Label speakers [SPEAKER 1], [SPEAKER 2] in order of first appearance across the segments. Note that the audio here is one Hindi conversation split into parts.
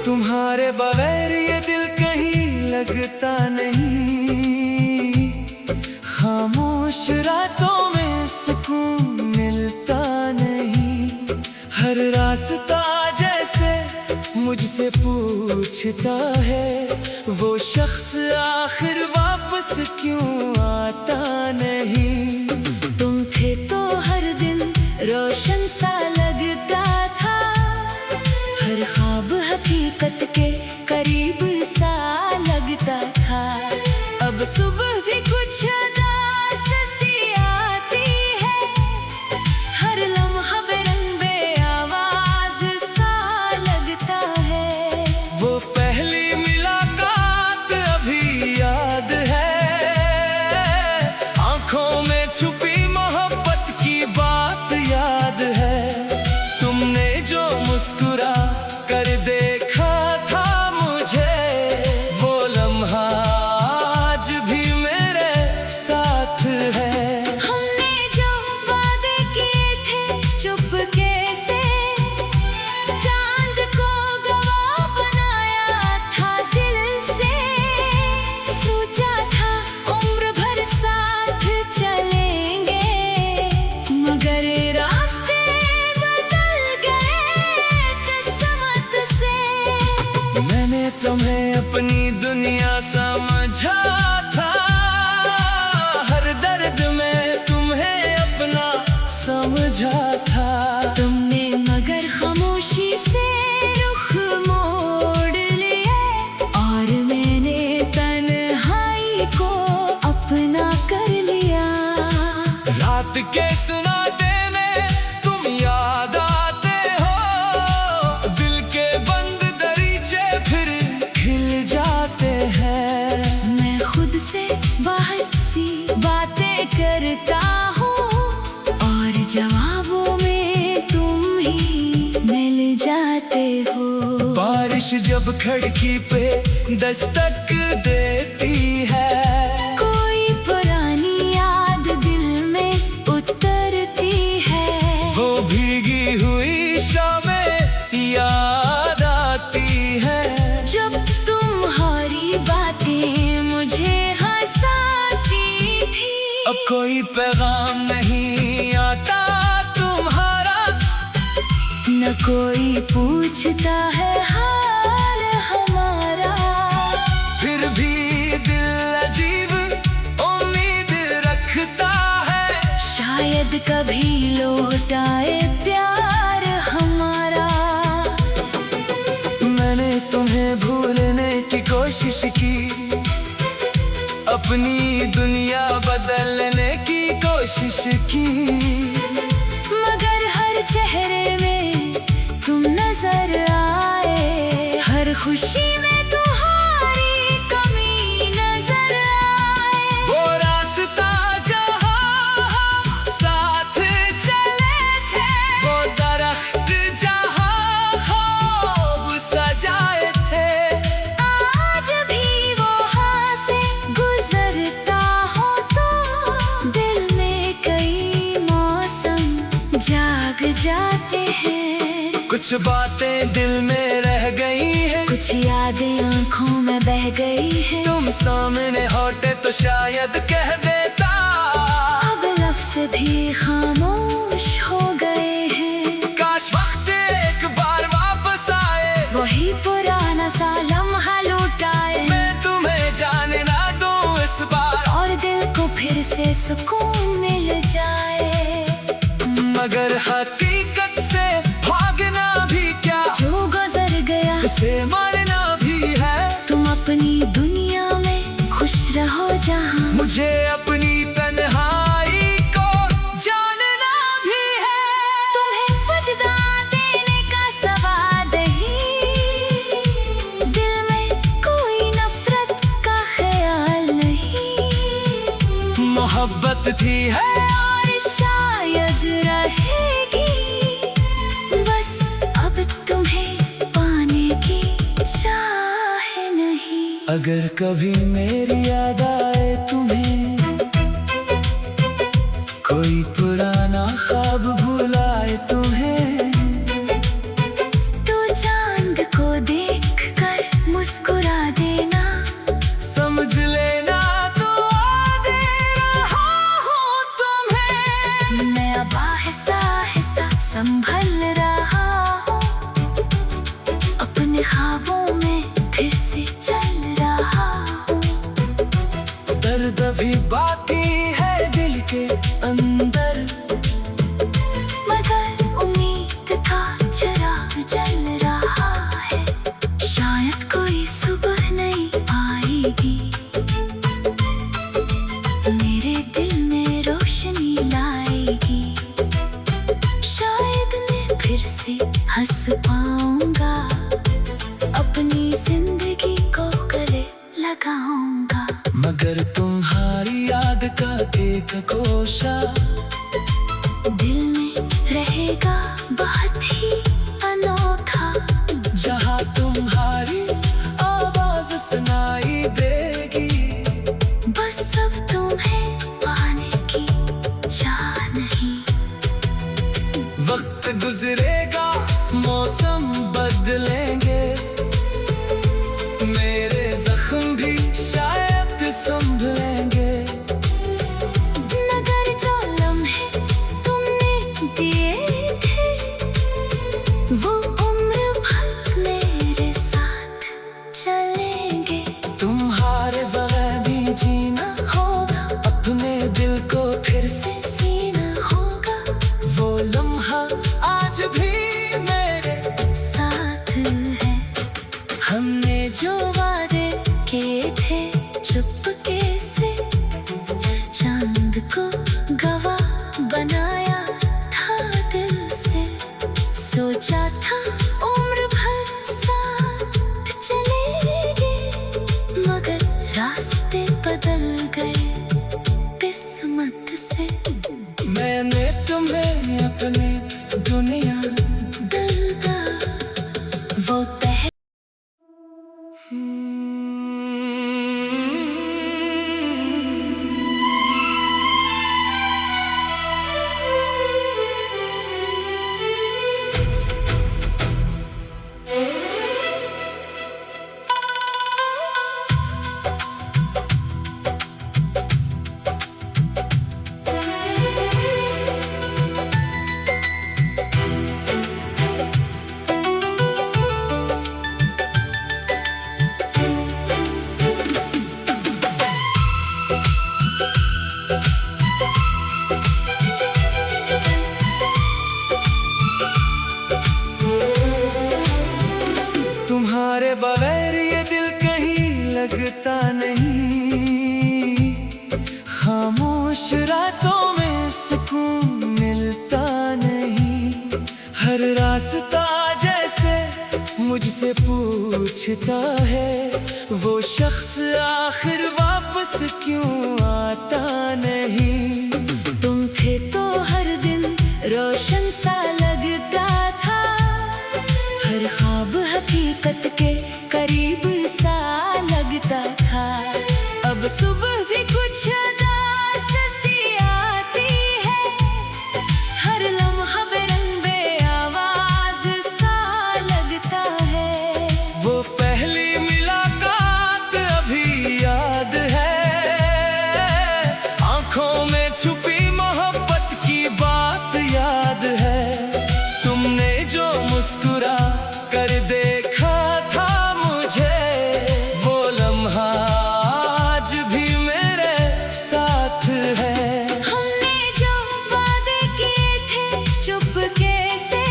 [SPEAKER 1] तुम्हारे बगैर ये दिल कहीं लगता नहीं, खामोश रातों में सुकून मिलता नहीं। हर रास्ता जैसे मुझसे पूछता है, वो शख्स आखिर वापस क्यों आता नहीं।
[SPEAKER 2] तुम थे तो हर दिन रोशन सा लगता था, हर ख्वाब हकीकत के करीब सा लगता था। अब सुबह भी कुछ उदास सी आती है, हर लम्हा बेरंग बेआवाज सा लगता है।
[SPEAKER 1] वो पहली मुलाकात अभी याद है, आंखों में छुपी मोहब्बत की बात याद है। तुमने जो मुस्कुरा कर देखा था मुझे, वो लम्हा आज भी मेरे साथ है।
[SPEAKER 2] हमने जो वादे किए थे चुपके से, चांद को गवाह बनाया था दिल से। सोचा था उम्र भर साथ चलेंगे, मगर रास्ते बदल गए किस्मत से।
[SPEAKER 1] मैंने तुम्हें अपनी दुनिया समझा था, हर दर्द में तुम्हें अपना समझा था।
[SPEAKER 2] तुमने मगर खामोशी से रुख मोड़ लिए, और मैंने तन्हाई को अपना कर लिया।
[SPEAKER 1] रात के सुनाते में तुम याद आते हो, दिल के बंद दरीचे फिर खिल जाते हैं।
[SPEAKER 2] मैं खुद से बहुत सी बातें करता हूँ, और जवाबों में तुम ही मिल जाते हो।
[SPEAKER 1] बारिश जब खिड़की पे दस्तक देती है,
[SPEAKER 2] कोई पुरानी याद दिल में उतरती है।
[SPEAKER 1] वो भीगी हुई शामें याद आती है।
[SPEAKER 2] जब तुम्हारी बातें मुझे हंसाती थी,
[SPEAKER 1] अब कोई पैगाम नहीं आता तुम्हारा,
[SPEAKER 2] न कोई पूछता है हाल हमारा।
[SPEAKER 1] फिर भी दिल अजीब उम्मीद रखता है,
[SPEAKER 2] शायद कभी लौट आए प्यार हमारा।
[SPEAKER 1] मैंने तुम्हें भूलने की कोशिश की, अपनी दुनिया बदलने की कोशिश की,
[SPEAKER 2] मगर हर चेहरे में तुम नजर आए, हर खुशी में तुम्हारी कमी नजर आए।
[SPEAKER 1] वो रास्ता जहाँ हम साथ चले थे, वो दरख्त जहाँ ख्वाब सजाए थे,
[SPEAKER 2] आज भी वहाँ से गुजरता हो तो दिल में कई मौसम जाग जाते हैं।
[SPEAKER 1] कुछ बातें दिल में रह गई हैं,
[SPEAKER 2] कुछ यादें आंखों में बह गई हैं।
[SPEAKER 1] तुम सामने होते तो शायद कह देता,
[SPEAKER 2] अब लफ्ज़ भी खामोश हो गए हैं।
[SPEAKER 1] काश वक्त एक बार वापस आए,
[SPEAKER 2] वही पुराना सा लम्हा लौट आए।
[SPEAKER 1] मैं तुम्हें जाने ना दूं इस बार,
[SPEAKER 2] और दिल को फिर से सुकून मिल जाए।
[SPEAKER 1] मगर हकीकत से भागना भी क्या,
[SPEAKER 2] जो गुजर गया
[SPEAKER 1] इसे मानना भी है।
[SPEAKER 2] तुम जहां।
[SPEAKER 1] मुझे अपनी तन्हाई को जानना भी है।
[SPEAKER 2] तुम्हें बदला देने का सवाल नहीं, दिल में कोई नफरत का ख्याल नहीं।
[SPEAKER 1] मोहब्बत थी है
[SPEAKER 2] और शायद रहेगी, बस अब तुम्हें पाने की चाह नहीं।
[SPEAKER 1] अगर कभी मेरी याद आए तुम्हें, कोई पुराना ख्वाब भुलाए तुम्हें,
[SPEAKER 2] तो चांद को देखकर मुस्कुरा देना,
[SPEAKER 1] समझ लेना दुआ दे रहा हूँ तुम्हें।
[SPEAKER 2] मैं अब आहिस्ता आहिस्ता संभल रहा हूँ, अपने ख्वाबों में फिर से चल रहा हूँ।
[SPEAKER 1] दर्द अभी बाकी है दिल के अंदर,
[SPEAKER 2] मगर उम्मीद का चिराग जल रहा है। शायद कोई सुबह नहीं आएगी, मेरे दिल में रोशनी लाएगी। शायद मैं फिर से हंस पाऊंगा, अपनी जिंदगी को गले लगाऊंगा।
[SPEAKER 1] मगर तुम्हारी याद का एक कोशा
[SPEAKER 2] दिल में रहेगा बहुत ही अनोखा,
[SPEAKER 1] जहाँ तुम्हारी आवाज सुनाई देगी।
[SPEAKER 2] बस अब तुम्हें पाने की चाह नहीं।
[SPEAKER 1] वक्त गुजरेगा, मौसम बदलेंगे, मेरे जख्म भी शायद संभलेंगे।
[SPEAKER 2] मगर जो लम्हे तुमने दिए थे, वो उम्र भर मेरे साथ चलेंगे।
[SPEAKER 1] तुम्हारे बगैर भी जीना
[SPEAKER 2] होगा
[SPEAKER 1] अपने दिल को फिर से,
[SPEAKER 2] सीना होगा
[SPEAKER 1] वो लम्हा आज भी मेरे
[SPEAKER 2] साथ है। हमने जो वादे किए थे चुपके से, चांद को गवाह बनाया था दिल से। सोचा था उम्र भर साथ चलेंगे, मगर रास्ते बदल गए किस्मत से।
[SPEAKER 1] मैंने तुम्हें अपनी दुनिया
[SPEAKER 2] दिल का वो
[SPEAKER 1] तुम्हारे बगैर ये दिल कहीं लगता नहीं। खामोश रातों में सुकून मिलता नहीं। हर रास्ता जैसे मुझसे पूछता है, वो शख्स आखिर वापस क्यों आता नहीं।
[SPEAKER 2] तुम थे तो हर दिन रोशन सा लगता था, हर ख्वाब हकीकत के करीब सा लगता था। अब सुबह भी कुछ उदास सी आती है, हर लम्हा बेरंग बे आवाज सा लगता है।
[SPEAKER 1] वो पहली मुलाकात अभी याद है, आंखों में छुपी मोहब्बत की बात याद है। तुमने जो मुस्कुरा कर देखा था मुझे, वो लम्हा आज भी मेरे साथ है।
[SPEAKER 2] हमने जो वादे किए थे चुपके से,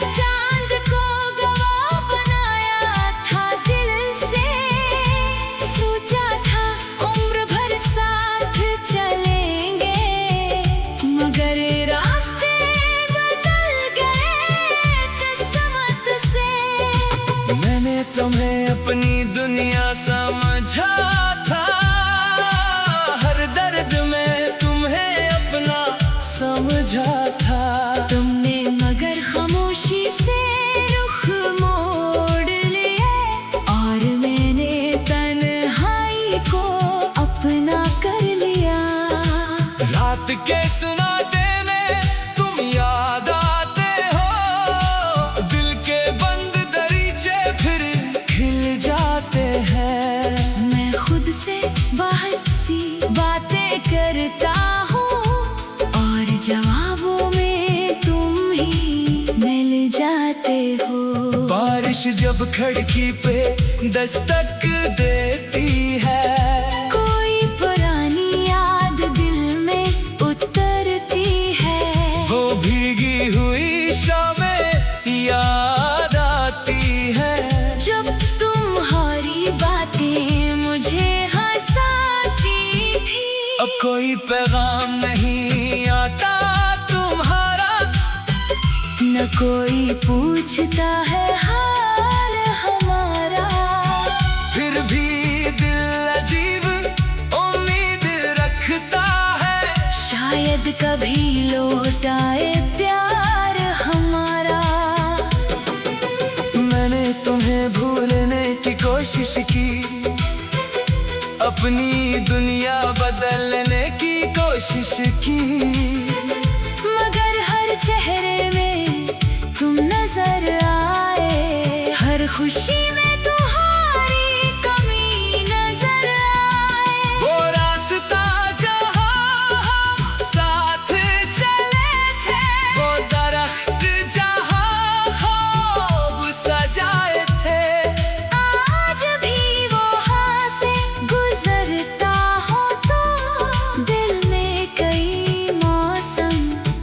[SPEAKER 2] चांद को गवाह बनाया
[SPEAKER 1] तुम्हें अपनी दुनिया समझा था, हर दर्द में तुम्हें अपना समझा था।
[SPEAKER 2] तुमने मगर खामोशी से रुख मोड़ लिए, और मैंने तन्हाई को अपना कर लिया।
[SPEAKER 1] रात के सुनाते में तुम याद आते हो, दिल के बंद दरीचे फिर खिल जाते हैं।
[SPEAKER 2] मैं खुद से बहुत सी बातें करता हूँ, और जवाबों में तुम ही मिल जाते हो।
[SPEAKER 1] बारिश जब खिड़की पे दस्तक देती है,
[SPEAKER 2] कोई पुरानी याद दिल में उतरती है।
[SPEAKER 1] वो भीगी हुई शामें याद आती है,
[SPEAKER 2] जब तुम्हारी बातें मुझे हंसाती थी।
[SPEAKER 1] अब कोई पैगाम नहीं आता तुम्हारा,
[SPEAKER 2] न कोई पूछता है हाल हमारा।
[SPEAKER 1] फिर भी दिल अजीब उम्मीद रखता है,
[SPEAKER 2] शायद कभी लौट आए प्यार हमारा।
[SPEAKER 1] मैंने तुम्हें भूलने की कोशिश की, अपनी दुनिया बदलने की कोशिश की,
[SPEAKER 2] मगर हर चेहरे में तुम नजर आए, हर खुशी में तुम्हारी कमी नजर आए।
[SPEAKER 1] वो रास्ता जहाँ हम साथ चले थे, वो दरख्त जहाँ ख्वाब सजाए थे,
[SPEAKER 2] आज भी वहाँ से गुजरता हो तो दिल में कई मौसम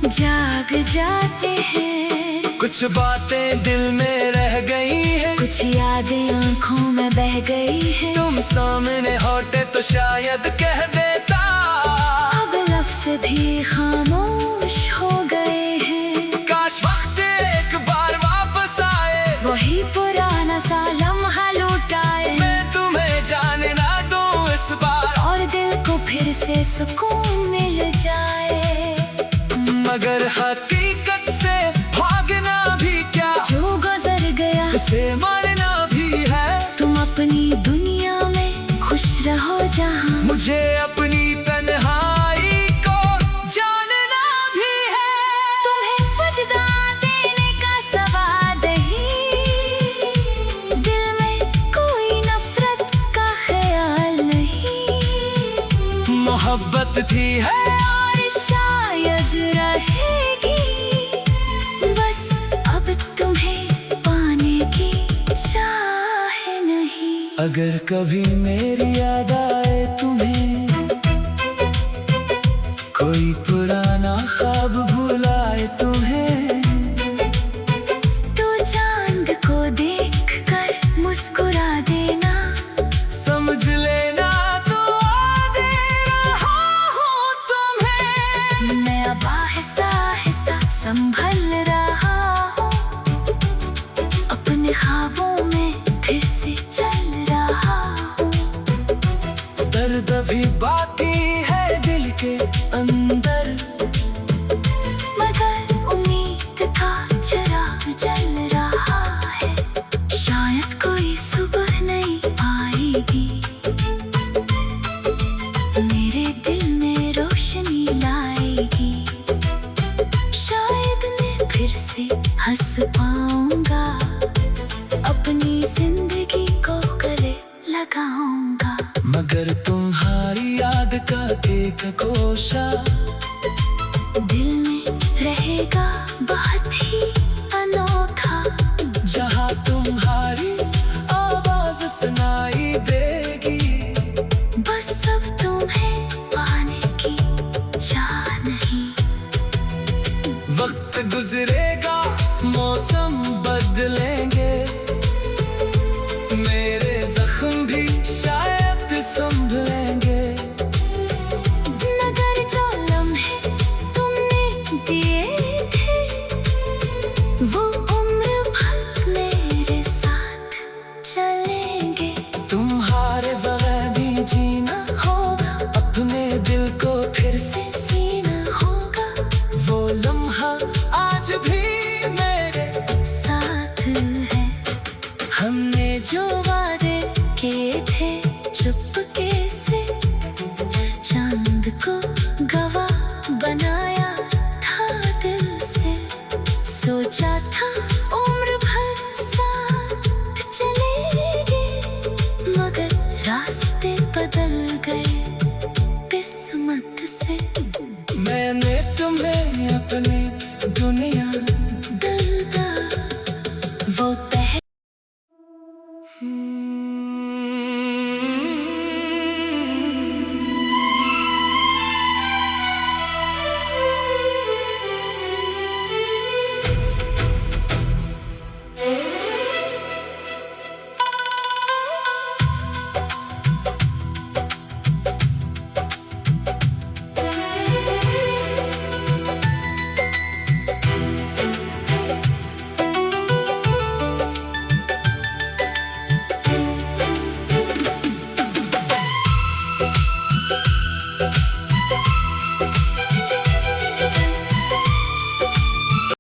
[SPEAKER 2] जाग जाते हैं।
[SPEAKER 1] कुछ बातें दिल में रह गई हैं,
[SPEAKER 2] कुछ यादें आंखों में बह गई हैं।
[SPEAKER 1] तुम सामने होते तो शायद कह देता,
[SPEAKER 2] अब लफ्ज़ भी खामोश हो गए हैं।
[SPEAKER 1] काश वक्त एक बार वापस आए,
[SPEAKER 2] वही पुराना सा लम्हा लौट आए,
[SPEAKER 1] मैं तुम्हें जाने ना दूं इस बार,
[SPEAKER 2] और दिल को फिर से सुकून मिल जाए।
[SPEAKER 1] मगर हकीकत से भागना भी क्या,
[SPEAKER 2] जो गुजर गया
[SPEAKER 1] उसे मानना भी है।
[SPEAKER 2] तुम अपनी दुनिया में खुश रहो जहाँ,
[SPEAKER 1] मुझे अपनी तन्हाई को जानना भी है।
[SPEAKER 2] तुम्हें बदला देने का सवाल नहीं, दिल में कोई नफरत का ख्याल नहीं।
[SPEAKER 1] मोहब्बत थी है
[SPEAKER 2] और शायद रहेगी, बस अब तुम्हें पाने की चाह नहीं।
[SPEAKER 1] अगर कभी मेरी याद आए तुम्हें, कोई पुराना ख्वाब भुलाए तुम्हें,
[SPEAKER 2] तो चांद को देखकर मुस्कुरा देना,
[SPEAKER 1] समझ लेना दुआ दे रहा हूँ तुम्हें।
[SPEAKER 2] मैं अब आहिस्ता आहिस्ता संभल रहा हूँ, अपने ख्वाबों में फिर से चल रहा हूँ।
[SPEAKER 1] दर्द अभी बाकी है दिल के अंदर,
[SPEAKER 2] मगर उम्मीद का चिराग जल रहा है, शायद कोई सुबह नहीं आएगी, मेरे दिल में रोशनी लाएगी। शायद मैं फिर से हंस पाऊंगा, अपनी जिंदगी को गले लगाऊंगा।
[SPEAKER 1] मगर तुम्हारी याद का एक कोशा
[SPEAKER 2] दिल में रहेगा बहुत ही अनोखा,
[SPEAKER 1] जहाँ तुम्हारी आवाज सुनाई देगी,
[SPEAKER 2] बस अब तुम्हें पाने की चाह नहीं।
[SPEAKER 1] वक्त गुजरेगा मौसम बदलेंगे, मेरे जख्म भी शायद संभलेंगे,
[SPEAKER 2] मगर जो लम्हे तुमने दिए थे, वो उम्र भर मेरे साथ हमने जो वादे किए थे चुपके से, चांद को गवाह बनाया था दिल से। सोचा था उम्र भर साथ चलेंगे, मगर रास्ते बदल गए किस्मत से।
[SPEAKER 1] मैंने तुम्हें अपनी दुनिया
[SPEAKER 2] दिल का वो